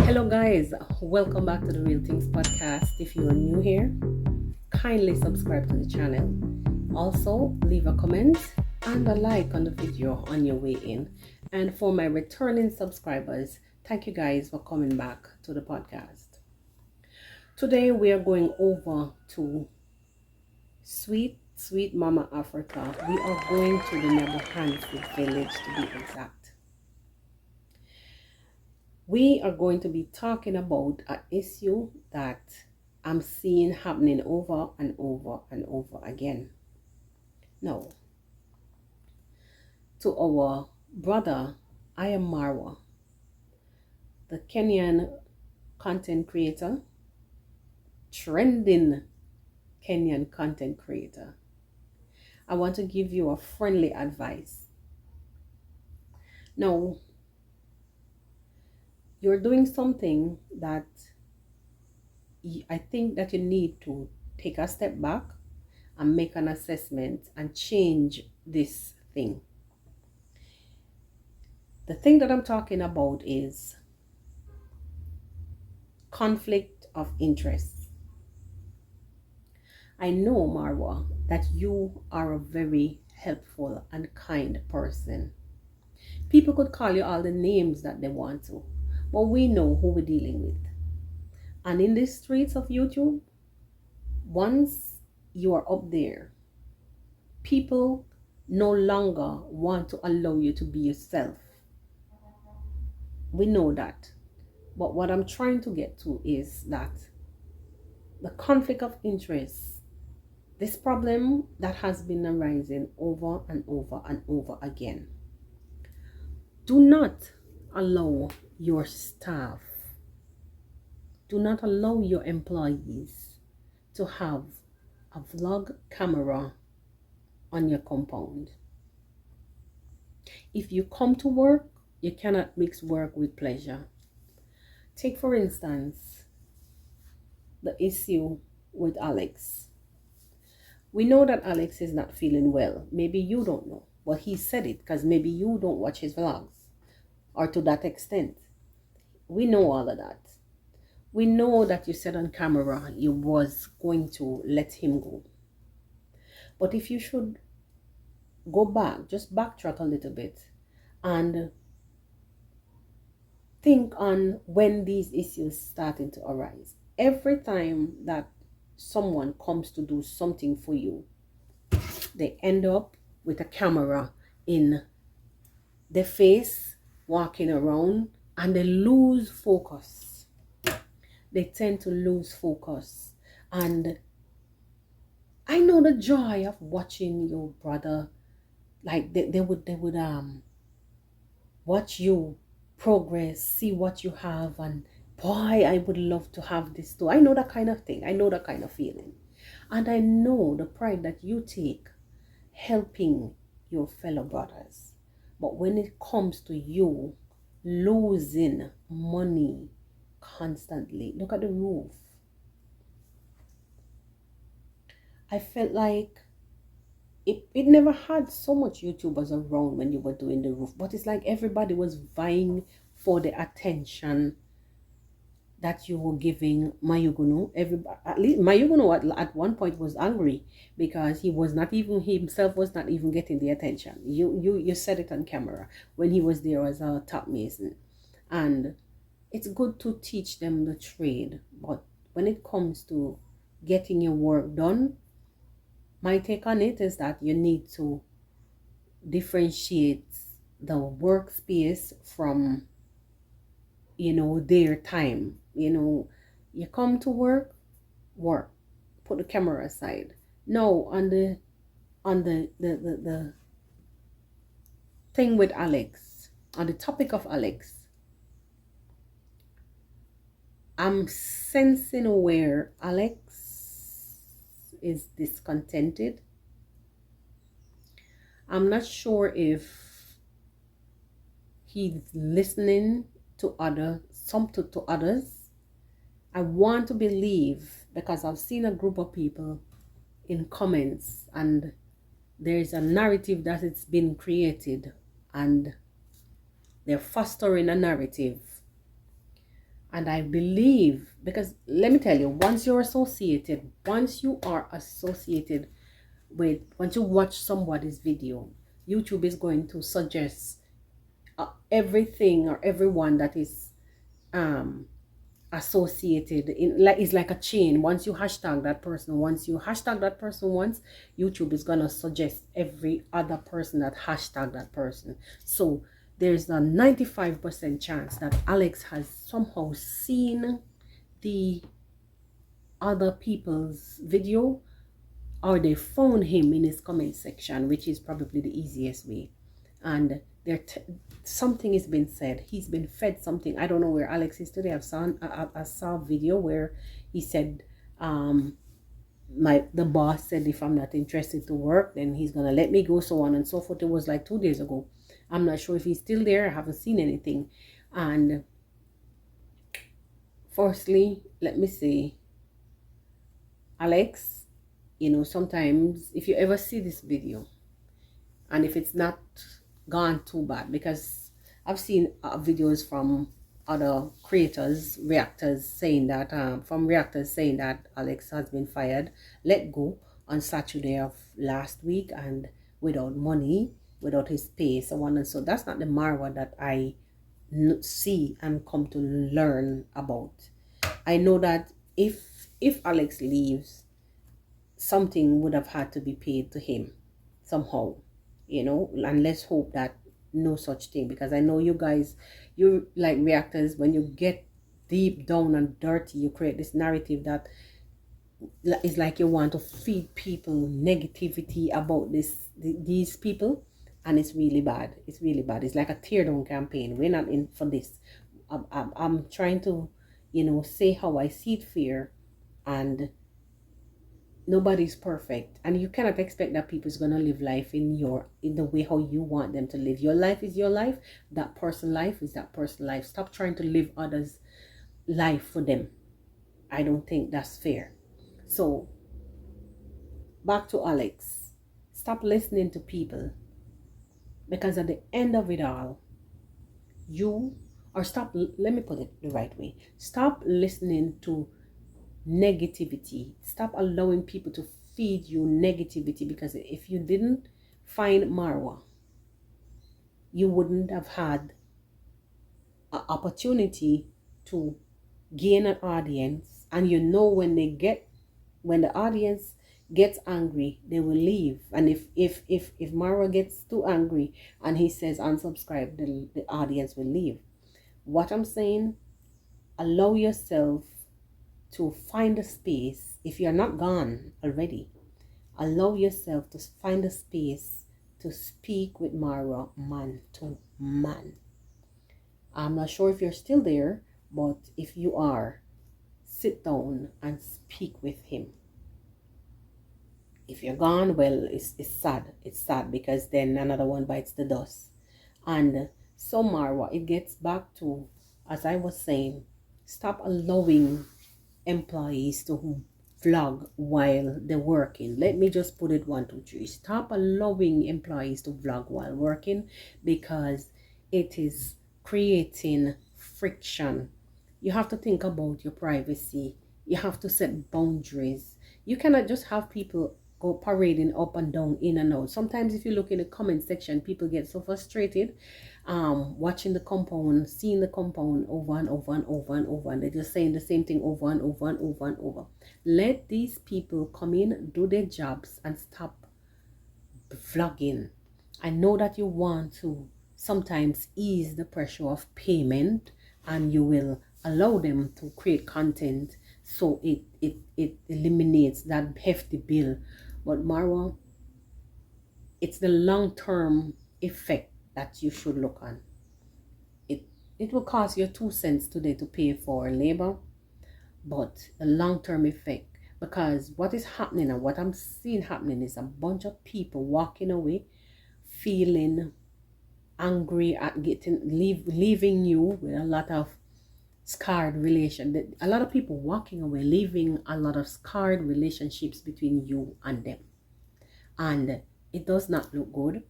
Hello, guys. Welcome back to the Real Things Podcast. If you are new here, kindly subscribe to the channel. Also, leave a comment and a like on the video on your way in. And for my returning subscribers, thank you guys for coming back to the podcast. Today, we are going over to sweet Mama Africa. We are going to the Nyabohansi village to be exact. We are going to be talking about an issue that I'm seeing happening over and over and over again. Now, to our brother, I am Marwa, the Kenyan content creator, trending Kenyan content creator. I want to give you a friendly advice. Now, you're doing something that I think that you need to take a step back and make an assessment and change this thing. The thing that I'm talking about is conflict of interest. I know, Marwa, that you are a very helpful and kind person. People could call you all the names that they want to, but we know who we're dealing with. And in the streets of YouTube, once you are up there, people no longer want to allow you to be yourself. We know that. But what I'm trying to get to is that the conflict of interest, this problem that has been arising over and over and over again. Do not allow your staff, do not allow your employees to have a vlog camera on your compound. If you come to work, you cannot mix work with pleasure. Take, for instance, the issue with Alex. We know that Alex is not feeling well. Maybe you don't know. But he said it because maybe you don't watch his vlogs. Or to that extent. We know all of that. We know that you said on camera you was going to let him go. But if you should go back, just backtrack a little bit and think on when these issues starting to arise. Every time that someone comes to do something for you, they end up with a camera in their face, walking around, and they lose focus. They tend to lose focus. And I know the joy of watching your brother, like they would watch you progress, see what you have, and boy, I would love to have this too. I know that kind of thing. I know that kind of feeling. And I know the pride that you take helping your fellow brothers. But when it comes to you losing money constantly, look at the roof. I felt like it never had so much YouTubers around when you were doing the roof, but it's like everybody was vying for the attention that you were giving Mayugunu. Everybody, at least Mayugunu at one point was angry because he was not even getting the attention. You said it on camera when he was there as a top mason, and it's good to teach them the trade, but when it comes to getting your work done, my take on it is that you need to differentiate the workspace from, their time. You come to work, put the camera aside. No, on the thing with Alex, on the topic of Alex, I'm sensing where Alex is discontented. I'm not sure if he's listening to others. I want to believe, because I've seen a group of people in comments and there's a narrative that it's been created and they're fostering a narrative And I believe, because let me tell you, once you are associated with, once you watch somebody's video, YouTube is going to suggest everything or everyone that is um associated in, like, it's like a chain. Once you hashtag that person once, YouTube is gonna suggest every other person that hashtag that person. So there's a 95% chance that Alex has somehow seen the other people's video, or they found him in his comment section, which is probably the easiest way. And something has been said. He's been fed something. I don't know where Alex is today. I saw a video where he said, the boss said if I'm not interested to work, then he's gonna let me go, so on and so forth. It was like 2 days ago. I'm not sure if he's still there. I haven't seen anything. And firstly, let me say, Alex, sometimes if you ever see this video, and if it's not gone too bad, because I've seen videos from other creators, reactors saying that Alex has been fired, let go on Saturday of last week, and without money, without his pay, so on and so. That's not the Marwa that I see and come to learn about. I know that if Alex leaves, something would have had to be paid to him somehow, and let's hope that no such thing, because I know you guys, you like reactors, when you get deep down and dirty, you create this narrative that is like you want to feed people negativity about these people, and it's really bad. It's really bad. It's like a tear down campaign. We're not in for this. I'm trying to say how I see it fair, and nobody's perfect, and you cannot expect that people's gonna live life in the way how you want them to live. Your life is your life. That person's life is that person's life. Stop trying to live others' life for them. I don't think that's fair. So back to Alex. Stop listening to people, because at the end of it all, let me put it the right way. Stop listening to negativity. Stop allowing people to feed you negativity, because if you didn't find Marwa, you wouldn't have had an opportunity to gain an audience. And when the audience gets angry, they will leave. And if Marwa gets too angry and he says unsubscribe, the audience will leave. What I'm saying, allow yourself to find a space. If you're not gone already, allow yourself to find a space to speak with Marwa man to man. I'm not sure if you're still there, but if you are, sit down and speak with him. If you're gone, well, it's sad. It's sad, because then another one bites the dust. And so Marwa, it gets back to, as I was saying, stop allowing employees to vlog while they're working. Let me just put it 1, 2, 3. Stop allowing employees to vlog while working, because it is creating friction. You have to think about your privacy. You have to set boundaries. You cannot just have people go parading up and down, in and out. Sometimes if you look in the comment section, people get so frustrated watching the compound, seeing the compound over and over and over and over, and they're just saying the same thing over and over and over and over. Let these people come in, do their jobs, and stop vlogging. I know that you want to sometimes ease the pressure of payment, and you will allow them to create content so it eliminates that hefty bill. But Marwa, it's the long-term effect that you should look on. It will cost you 2 cents today to pay for labor, but the long-term effect, because what is happening and what I'm seeing happening is a bunch of people walking away feeling angry at leaving you with a lot of scarred relation. A lot of people walking away, leaving a lot of scarred relationships between you and them, and it does not look good.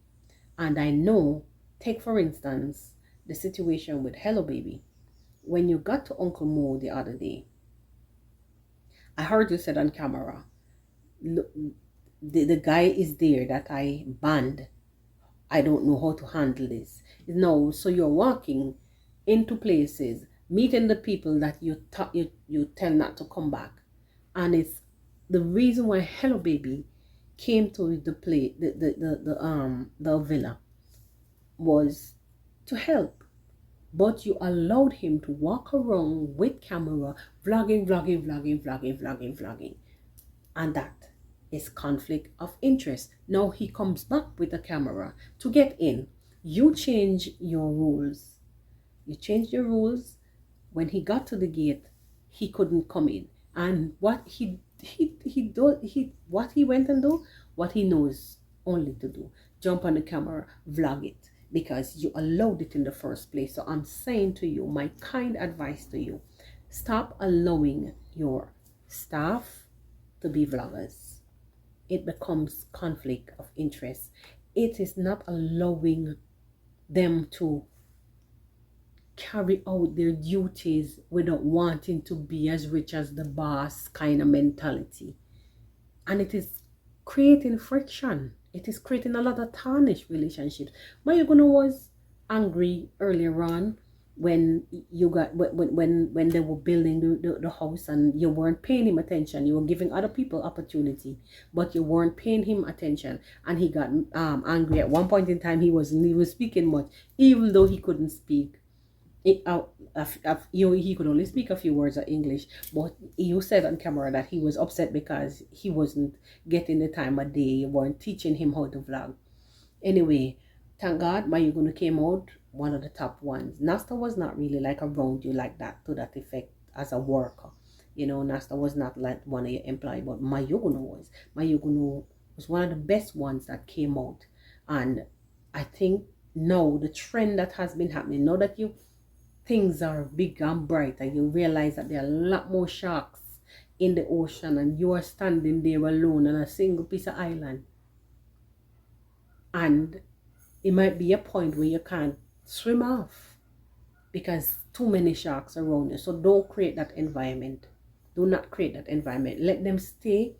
And I know, take for instance the situation with Hello Baby, when you got to Uncle Mo the other day, I heard you said on camera, look, the guy is there that I banned. I don't know how to handle this. No, so you're walking into places, meeting the people that you tell not to come back. And it's the reason why Hello Baby came to the villa was to help. But you allowed him to walk around with camera, vlogging. And that is conflict of interest. Now he comes back with a camera to get in. You change your rules. You changed your rules. When he got to the gate, he couldn't come in. And what he went and do, what he knows only to do, jump on the camera, vlog it, because you allowed it in the first place. So I'm saying to you, my kind advice to you, stop allowing your staff to be vloggers. It becomes conflict of interest. It is not allowing them to carry out their duties without wanting to be as rich as the boss kind of mentality. And it is creating friction. It is creating a lot of tarnished relationships. Mayuguna was angry earlier on when you got when they were building the house and you weren't paying him attention. You were giving other people opportunity, but you weren't paying him attention, and he got angry. At one point in time, he wasn't even speaking much, even though he couldn't speak. He could only speak a few words of English, but you said on camera that he was upset because he wasn't getting the time of day. You weren't teaching him how to vlog. Anyway, thank God Mayugunu came out one of the top ones. Nasta was not really like around you like that, to that effect, as a worker. You know, Nasta was not like one of your employees, but Mayugunu was. Mayugunu was one of the best ones that came out. And I think now the trend that has been happening, now that things are big and bright and you realize that there are a lot more sharks in the ocean and you are standing there alone on a single piece of island, and it might be a point where you can't swim off because too many sharks are around you. So don't create that environment. Do not create that environment. Let them stay,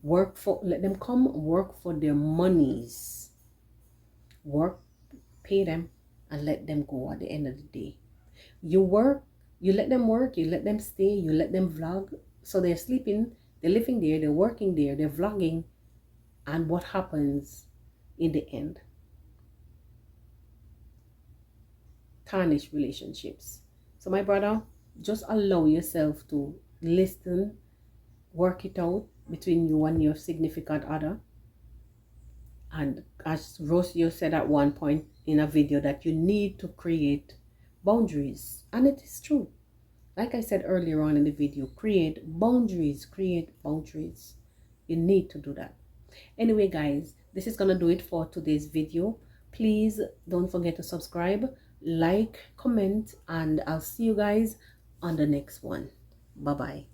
let them come work for their monies. Work, pay them, and let them go at the end of the day. You work, you let them work, you let them stay, you let them vlog. So they're sleeping, they're living there, they're working there, they're vlogging. And what happens in the end? Tarnish relationships. So my brother, just allow yourself to listen, work it out between you and your significant other. And as Rocio said at one point in a video, that you need to create boundaries. And it is true. Like I said earlier on in the video, create boundaries. You need to do that. Anyway, guys, this is gonna do it for today's video. Please don't forget to subscribe, like, comment, and I'll see you guys on the next one. Bye bye.